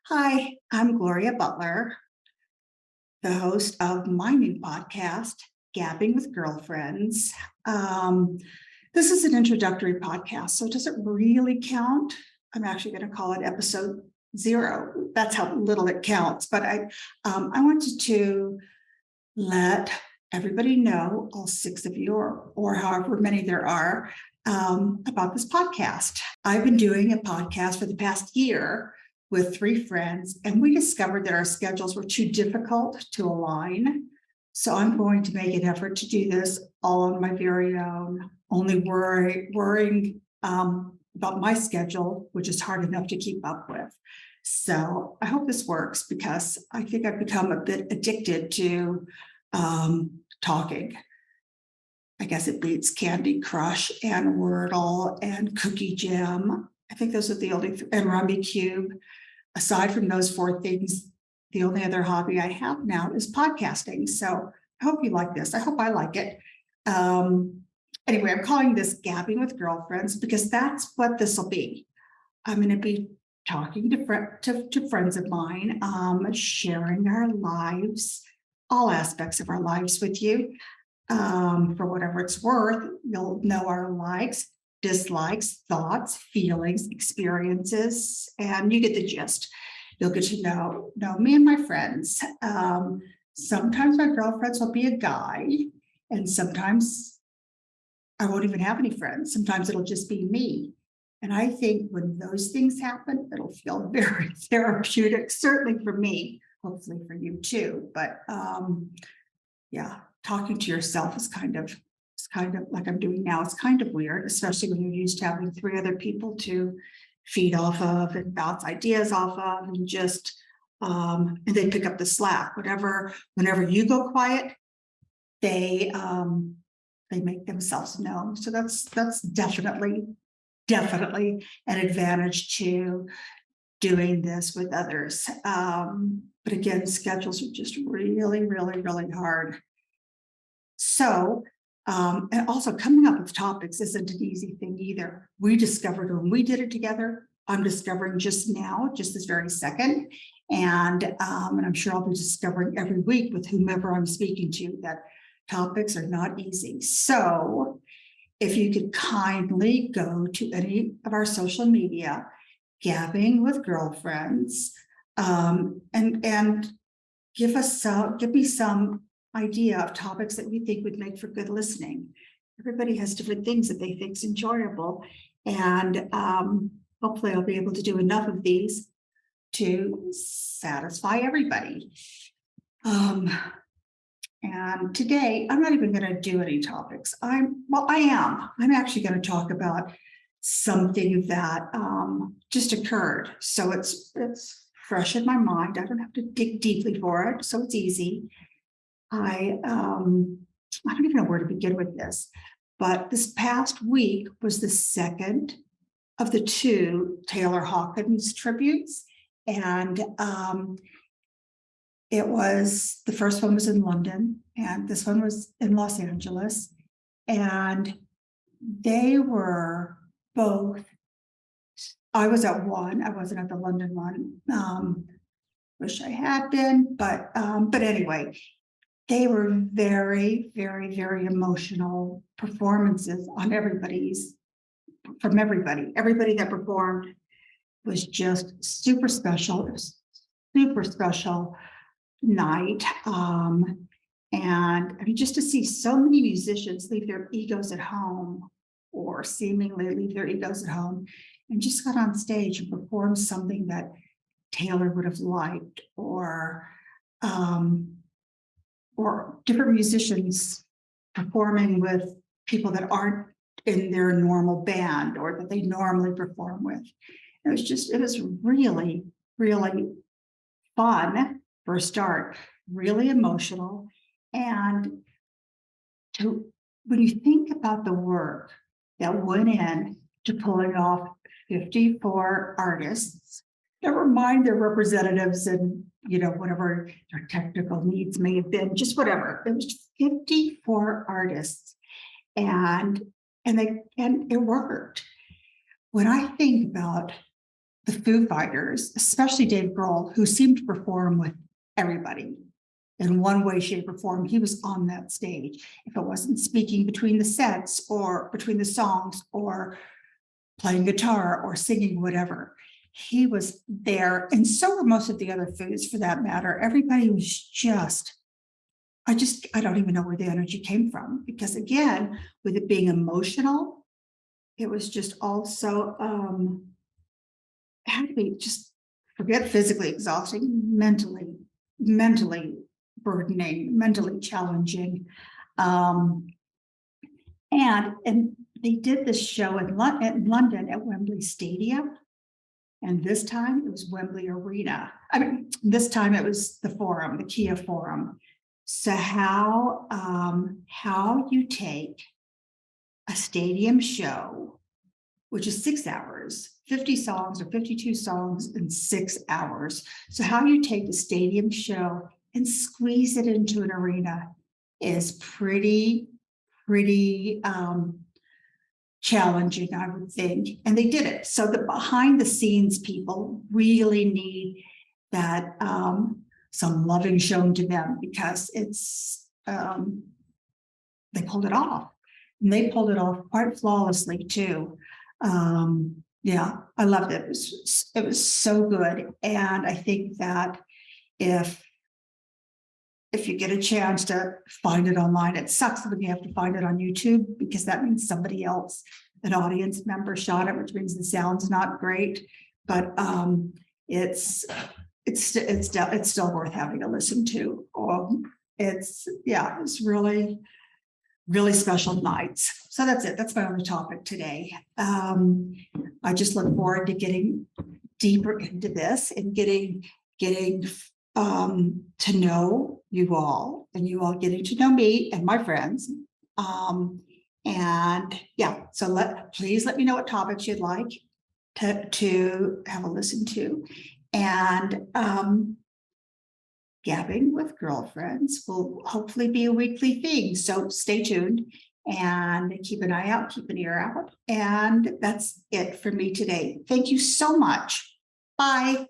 Hi, I'm Gloria Butler, the host of my new podcast, Gabbing with Girlfriends. Um, this is an introductory podcast, so it doesn't really count. I'm actually going to call it episode 0. That's how little it counts. But I wanted to let everybody know, all 6 of you, or however many there are, about this podcast. I've been doing a podcast for the past year with 3 friends, and we discovered that our schedules were too difficult to align. So I'm going to make an effort to do this all on my very own, only worrying about my schedule, which is hard enough to keep up with. So I hope this works because I think I've become a bit addicted to talking. I guess it beats Candy Crush and Wordle and Cookie Jam. I think those are the only, and Rummy Cube. Aside from those 4 things, the only other hobby I have now is podcasting. So I hope you like this. I hope I like it. Anyway, I'm calling this Gabbing with Girlfriends because that's what this will be. I'm going to be talking to friends of mine, sharing our lives, all aspects of our lives with you. For whatever it's worth, you'll know our likes, dislikes, thoughts, feelings, experiences, and you get the gist. You'll get to know me and my friends. Sometimes my girlfriends will be a guy, and sometimes I won't even have any friends. Sometimes it'll just be me. And I think when those things happen, it'll feel very therapeutic, certainly for me, hopefully for you too. But yeah, talking to yourself is kind of like I'm doing now. It's kind of weird, especially when you're used to having 3 other people to feed off of and bounce ideas off of, and just and they pick up the slack. Whenever you go quiet, they make themselves known. So that's definitely an advantage to doing this with others. But again, schedules are just really hard. So, and also coming up with topics isn't an easy thing either. We discovered when we did it together. I'm discovering just now, just this very second. And I'm sure I'll be discovering every week with whomever I'm speaking to that topics are not easy. So if you could kindly go to any of our social media, Gabbing with Girlfriends, and give me some idea of topics that you think would make for good listening. Everybody has different things that they think is enjoyable, and hopefully I'll be able to do enough of these to satisfy everybody. And today I'm not even going to do any topics. I am. I'm actually going to talk about something that just occurred. So it's fresh in my mind. I don't have to dig deeply for it, so it's easy. I don't even know where to begin with this, but this past week was the second of the 2 Taylor Hawkins tributes, and it was, the first one was in London, and this one was in Los Angeles, and they were both. I was at one. I wasn't at the London one. Wish I had been, but anyway, they were very emotional performances on from everybody. Everybody that performed was just super special. It was super special night. And I mean, just to see so many musicians leave their egos at home, or seemingly leave their egos at home, and just got on stage and performed something that Taylor would have liked, or different musicians performing with people that aren't in their normal band or that they normally perform with. It was really fun for a start, really emotional. And when you think about the work that went in to pulling off 54 artists, never mind their representatives and whatever their technical needs may have been, just whatever. It was 54 artists, and it worked. When I think about the Foo Fighters, especially Dave Grohl, who seemed to perform with everybody in one way, shape, or form. He was on that stage. If it wasn't speaking between the sets or between the songs or playing guitar or singing, whatever, he was there. And so were most of the other Foos for that matter. Everybody was just, I don't even know where the energy came from, because again, with it being emotional, it was just also, had to be just forget physically exhausting, mentally burdening, mentally challenging. Um, and they did this show in London at Wembley Stadium. And this time it was Wembley Arena. I mean, this time it was the Forum, the Kia Forum. So how you take a stadium show, which is 6 hours, 50 songs or 52 songs in 6 hours. So how you take a stadium show and squeeze it into an arena is pretty challenging, I would think. And they did it. So the behind the scenes people really need that some loving shown to them, because it's they pulled it off. And they pulled it off quite flawlessly too. Yeah, I loved it. It was so good. And I think that if you get a chance to find it online, it sucks when you have to find it on YouTube, because that means somebody else, an audience member, shot it, which means the sound's not great. But it's still worth having a listen to. It's really special nights. So that's it. That's my only topic today. I just look forward to getting deeper into this and getting to know you all, and you all getting to know me and my friends. And yeah, so please let me know what topics you'd like to have a listen to. And Gabbing with Girlfriends will hopefully be a weekly thing. So stay tuned and keep an eye out, keep an ear out. And that's it for me today. Thank you so much. Bye.